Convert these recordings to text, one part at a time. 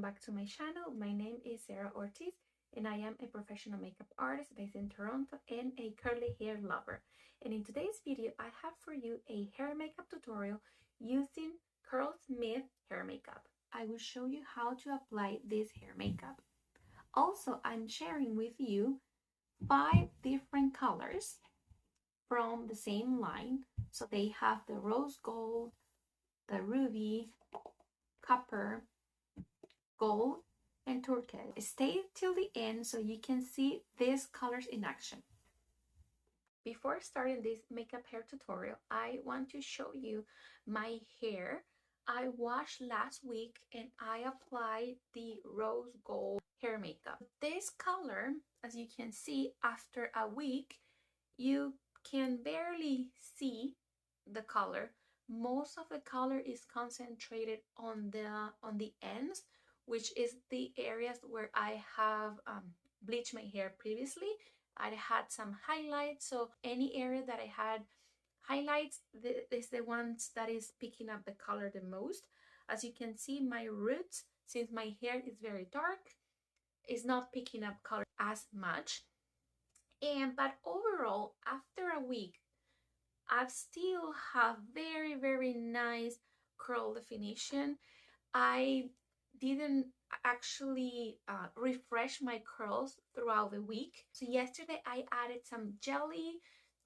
back to my channel. My name is Sara Ortiz and I am a professional makeup artist based in Toronto and a curly hair lover. And in today's video, I have for you a hair makeup tutorial using Curlsmith Hair Makeup. I will show you how to apply this hair makeup. Also, I'm sharing with you 5 different colors from the same line. So they have the rose gold, the ruby, copper, gold, and turquoise. Stay till the end so you can see these colors in action. Before starting this makeup hair tutorial, I want to show you my hair. I washed last week and I applied the rose gold hair makeup. This color, as you can see, after a week, you can barely see the color. Most of the color is concentrated on the ends, which is the areas where I have bleached my hair previously. I had some highlights, so any area that I had highlights is the ones that is picking up the color the most. As you can see, my roots, since my hair is very dark, is not picking up color as much. But overall, after a week, I still have very nice curl definition. I didn't actually refresh my curls throughout the week. So yesterday I added some jelly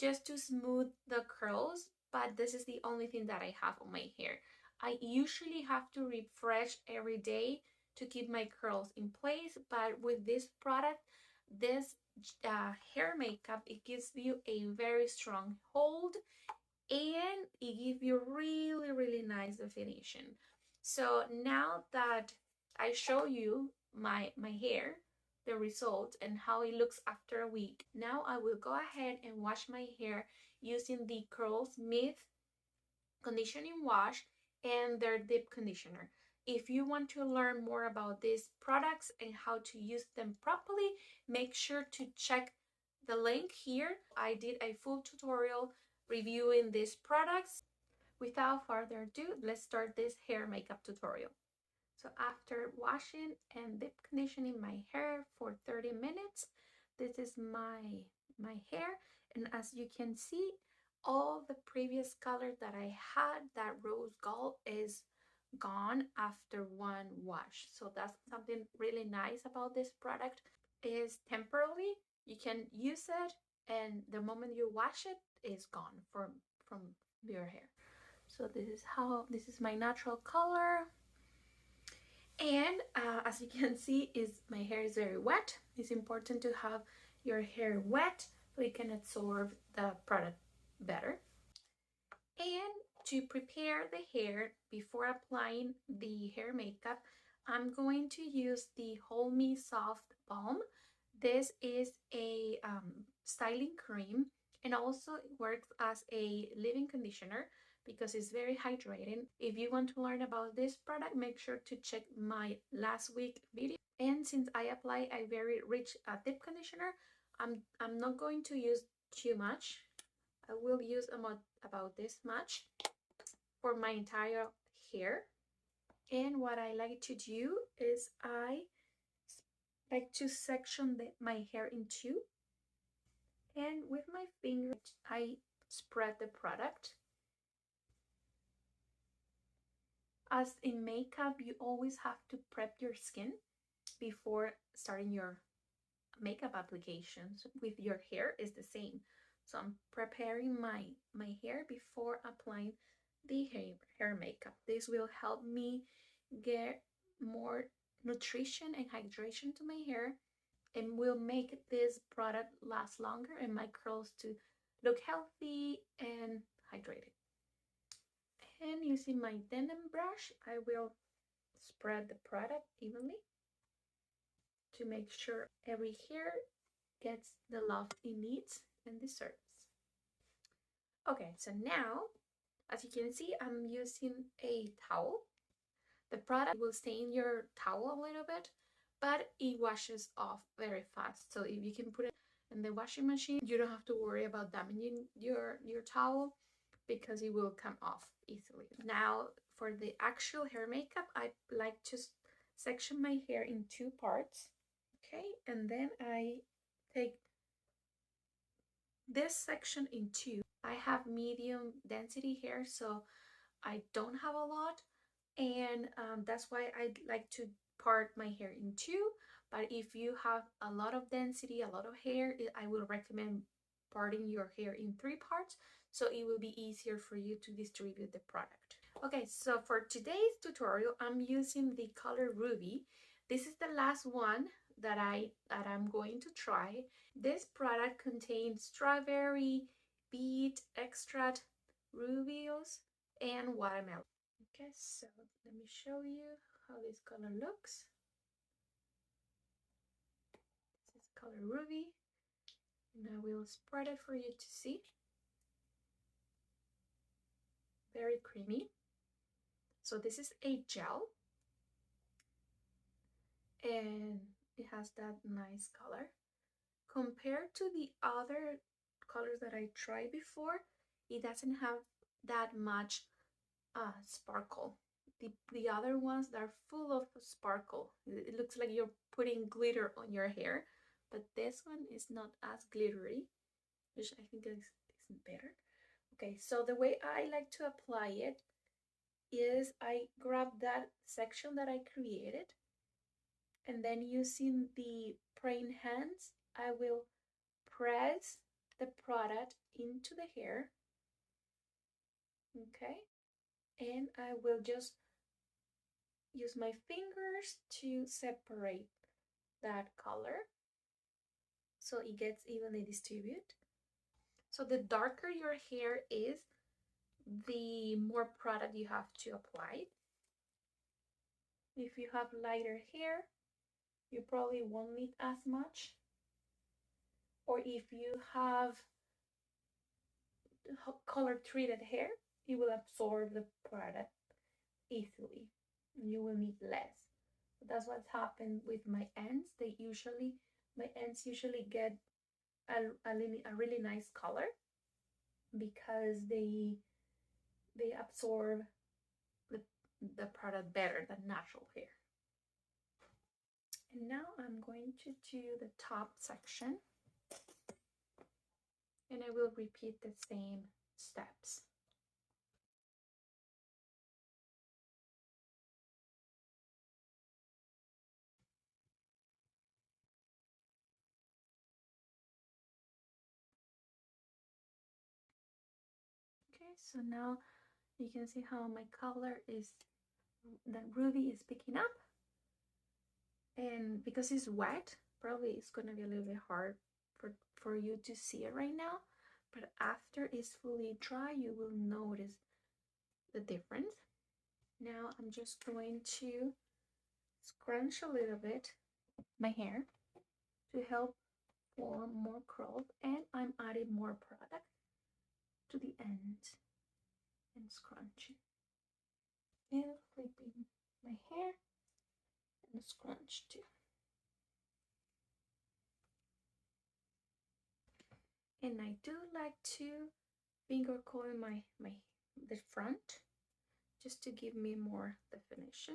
just to smooth the curls, but this is the only thing that I have on my hair. I usually have to refresh every day to keep my curls in place, but with this product, this hair makeup, it gives you a very strong hold and it gives you really nice definition. So now that I show you my hair, the result and how it looks after a week, now I will go ahead and wash my hair using the Curlsmith conditioning wash and their deep conditioner. If you want to learn more about these products and how to use them properly, make sure to check the link here. I did a full tutorial reviewing these products. Without further ado, let's start this hair makeup tutorial. So after washing and deep conditioning my hair for 30 minutes, this is my hair, and as you can see, all the previous color that I had, that rose gold, is gone after one wash. So that's something really nice about this product. Is temporarily, you can use it and the moment you wash it, it's gone from your hair. So this is my natural color. And as you can see, my hair is very wet. It's important to have your hair wet so it can absorb the product better. And to prepare the hair before applying the hair makeup, I'm going to use the Hold Me Soft Balm. This is a styling cream and also it works as a leave-in conditioner because it's very hydrating. If you want to learn about this product, make sure to check my last week video. And since I apply a very rich deep conditioner, I'm not going to use too much. I will use about this much for my entire hair. And what I like to do is I like to section my hair in two, and with my fingers I spread the product. As in makeup, you always have to prep your skin before starting your makeup applications. With your hair is the same. So I'm preparing my hair before applying the hair makeup. This will help me get more nutrition and hydration to my hair and will make this product last longer and my curls to look healthy and hydrated. And using my denim brush, I will spread the product evenly to make sure every hair gets the love it needs and deserves. Okay, so now, as you can see, I'm using a towel. The product will stain your towel a little bit, but it washes off very fast. So if you can put it in the washing machine, you don't have to worry about damaging your towel because it will come off easily. Now for the actual hair makeup, I like to section my hair in two parts. Okay, and then I take this section in two. I have medium density hair, so I don't have a lot, and that's why I like to part my hair in two. But if you have a lot of density, a lot of hair, I will recommend parting your hair in three parts, so it will be easier for you to distribute the product. Okay, so for today's tutorial, I'm using the color Ruby. This is the last one that I'm going to try. This product contains strawberry, beet extract, rubios, and watermelon. Okay, so let me show you how this color looks. This is color Ruby, and I will spread it for you to see. Very creamy. So this is a gel, and it has that nice color. Compared to the other colors that I tried before, it doesn't have that much sparkle. The other ones, they're full of sparkle. It looks like you're putting glitter on your hair, but this one is not as glittery, which I think is better. Okay, so the way I like to apply it is I grab that section that I created, and then using the praying hands, I will press the product into the hair. Okay, and I will just use my fingers to separate that color so it gets evenly distributed. So the darker your hair is, the more product you have to apply. If you have lighter hair, you probably won't need as much. Or if you have color treated hair, it will absorb the product easily and you will need less. That's what's happened with my ends. My ends usually get a really nice color because they absorb the product better than natural hair. And now I'm going to do the top section, and I will repeat the same steps. Okay, so now you can see how my color is, that Ruby is picking up, and because it's wet, probably it's gonna be a little bit hard for you to see it right now, but after it's fully dry, you will notice the difference. Now I'm just going to scrunch a little bit my hair to help form more curls, and I'm adding more product to the end and scrunching and flipping my hair and scrunch too. And I do like to finger coil the front just to give me more definition.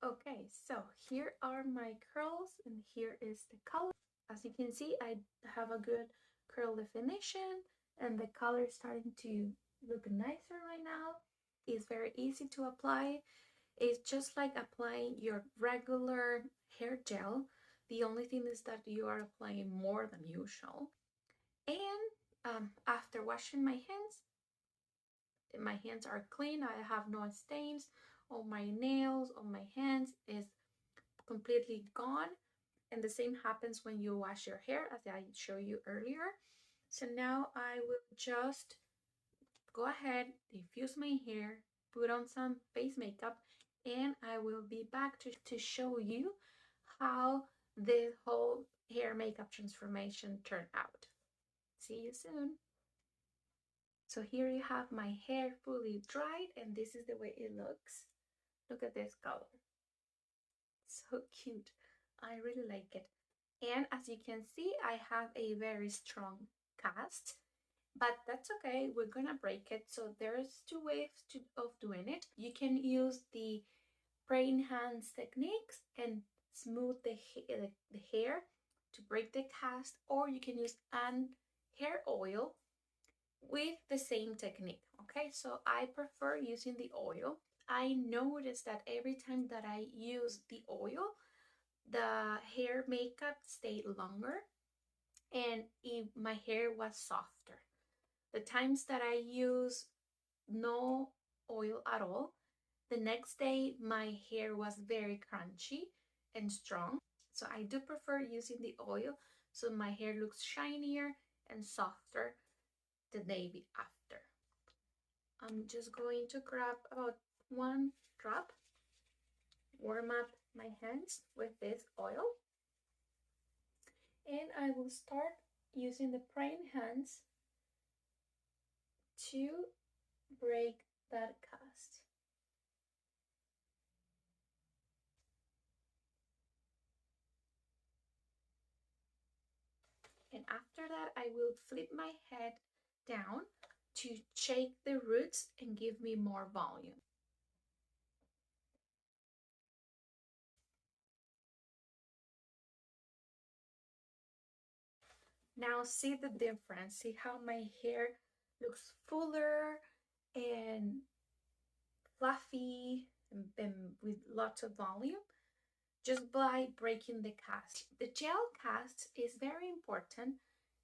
Okay, so here are my curls and here is the color. As you can see, I have a good curl definition and the color is starting to look nicer right now. It's very easy to apply. It's just like applying your regular hair gel. The only thing is that you are applying more than usual. And after washing my hands are clean. I have no stains on my nails, on my hands is completely gone. And the same happens when you wash your hair, as I showed you earlier. So now I will just go ahead, diffuse my hair, put on some face makeup, and I will be back to show you how the whole hair makeup transformation turned out. See you soon. So here you have my hair fully dried, and this is the way it looks. Look at this color. So cute. I really like it. And as you can see, I have a very strong cast, but that's okay. We're gonna break it. So there's two ways of doing it. You can use the praying hands techniques and smooth the hair to break the cast, or you can use an hair oil with the same technique. Okay, so I prefer using the oil. I noticed that every time that I use the oil, the hair makeup stayed longer and my hair was softer. The times that I use no oil at all, the next day my hair was very crunchy and strong. So I do prefer using the oil so my hair looks shinier and softer the day after. I'm just going to grab about 1 drop, warm up my hands with this oil, and I will start using the praying hands to break that cast. And after that, I will flip my head down to shake the roots and give me more volume. Now see the difference. See how my hair looks fuller and fluffy and with lots of volume just by breaking the cast. The gel cast is very important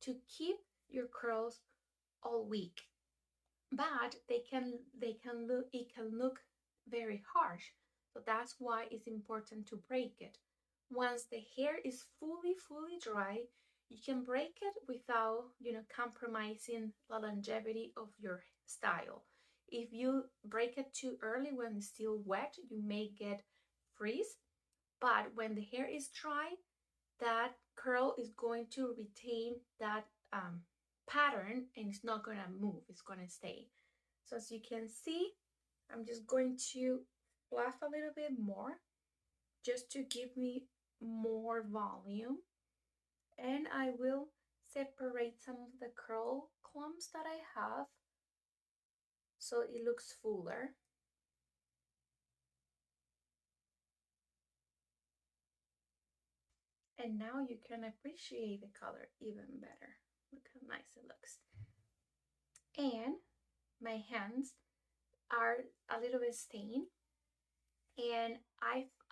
to keep your curls all week, but it can look very harsh. So that's why it's important to break it. Once the hair is fully dry, you can break it without, compromising the longevity of your style. If you break it too early when it's still wet, you may get frizz, but when the hair is dry, that curl is going to retain that pattern and it's not going to move, it's going to stay. So as you can see, I'm just going to fluff a little bit more just to give me more volume, and I will separate some of the curl clumps that I have so it looks fuller. And now you can appreciate the color even better. Look how nice it looks. And my hands are a little bit stained, and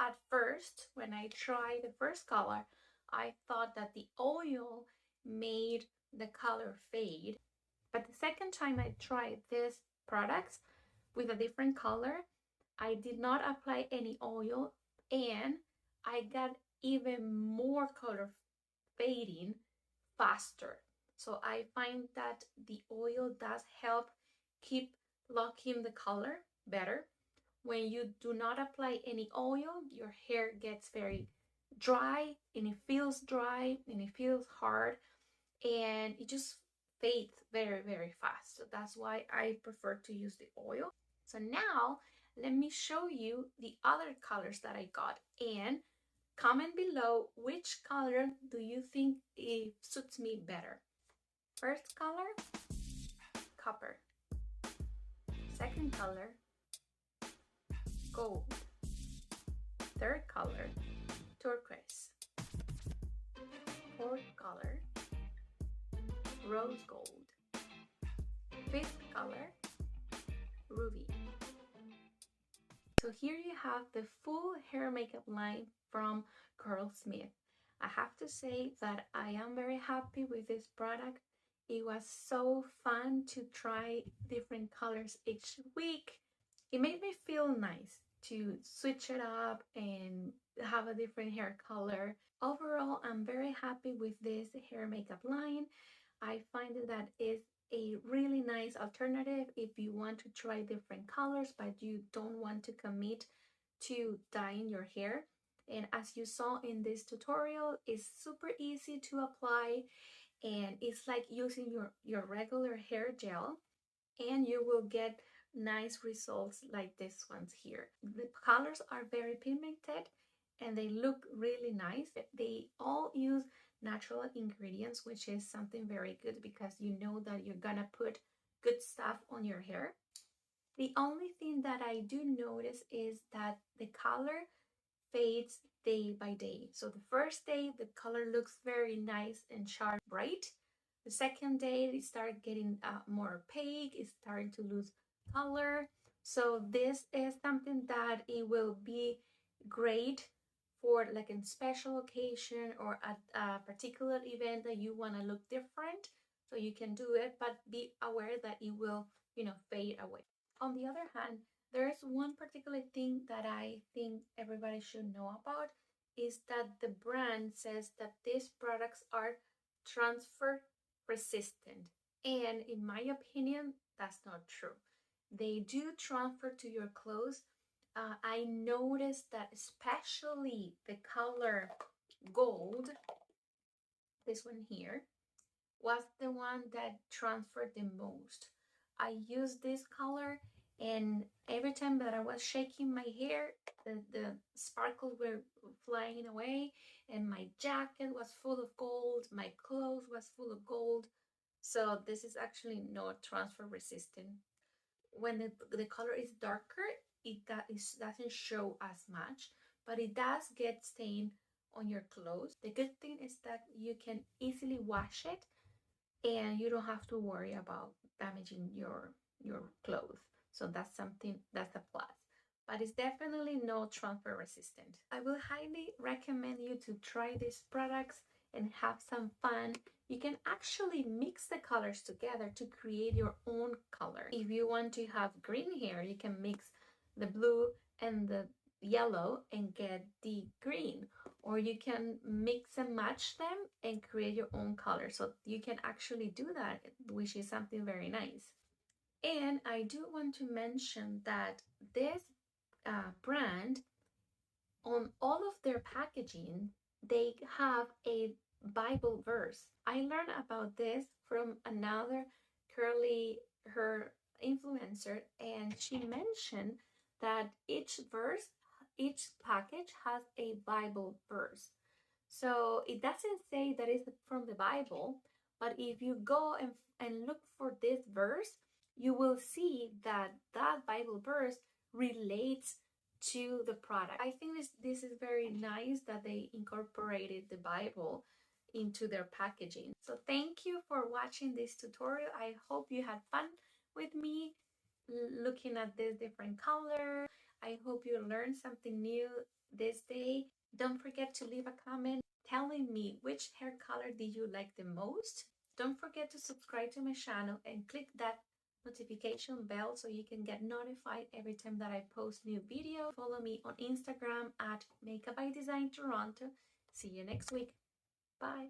at first, when I tried the first color, I thought that the oil made the color fade. But the second time I tried this products with a different color, I did not apply any oil, and I got even more color fading faster. So I find that the oil does help keep locking the color better. When you do not apply any oil, your hair gets very dry and it feels hard, and it just fades very fast. So that's why I prefer to use the oil. So now let me show you the other colors that I got, and comment below which color do you think it suits me better. First color, copper. Second color, gold. Third color, turquoise. Fourth color, rose gold. Fifth color, ruby. So here you have the full hair makeup line from Curlsmith. I have to say that I am very happy with this product. It was so fun to try different colors each week. It made me feel nice to switch it up and have a different hair color. Overall, I'm very happy with this hair makeup line. I find that it's a really nice alternative if you want to try different colors but you don't want to commit to dyeing your hair. And as you saw in this tutorial, it's super easy to apply, and it's like using your regular hair gel, and you will get nice results like this ones here. The colors are very pigmented, and they look really nice. They all use natural ingredients, which is something very good because you know that you're gonna put good stuff on your hair. The only thing that I do notice is that the color fades day by day. So the first day, the color looks very nice and sharp, bright. The second day, it started getting more opaque. It's starting to lose color. So this is something that it will be great for like a special occasion or a particular event that you want to look different. So you can do it, but be aware that it will, fade away. On the other hand, there's one particular thing that I think everybody should know about is that the brand says that these products are transfer resistant. And in my opinion, that's not true. They do transfer to your clothes. I noticed that especially the color gold, this one here, was the one that transferred the most. I used this color, and every time that I was shaking my hair, the sparkles were flying away, and my jacket was full of gold, my clothes was full of gold. So this is actually not transfer resistant. When the color is darker, it doesn't show as much, but it does get stained on your clothes. The good thing is that you can easily wash it and you don't have to worry about damaging your clothes. So that's a plus, but it's definitely not transfer resistant. I will highly recommend you to try these products and have some fun. You can actually mix the colors together to create your own color. If you want to have green hair, you can mix the blue and the yellow and get the green, or you can mix and match them and create your own color. So you can actually do that, which is something very nice. And I do want to mention that this brand, on all of their packaging, they have a Bible verse. I learned about this from another curly hair influencer, and she mentioned that each package has a Bible verse. So it doesn't say that it's from the Bible, but if you go and look for this verse, you will see that that Bible verse relates to the product. I think this is very nice that they incorporated the Bible into their packaging. So thank you for watching this tutorial. I hope you had fun with me looking at this different color. I hope you learned something new this day. Don't forget to leave a comment telling me which hair color did you like the most. Don't forget to subscribe to my channel and click that notification bell so you can get notified every time that I post new video. Follow me on Instagram at Makeup by Design Toronto. See you next week. Bye.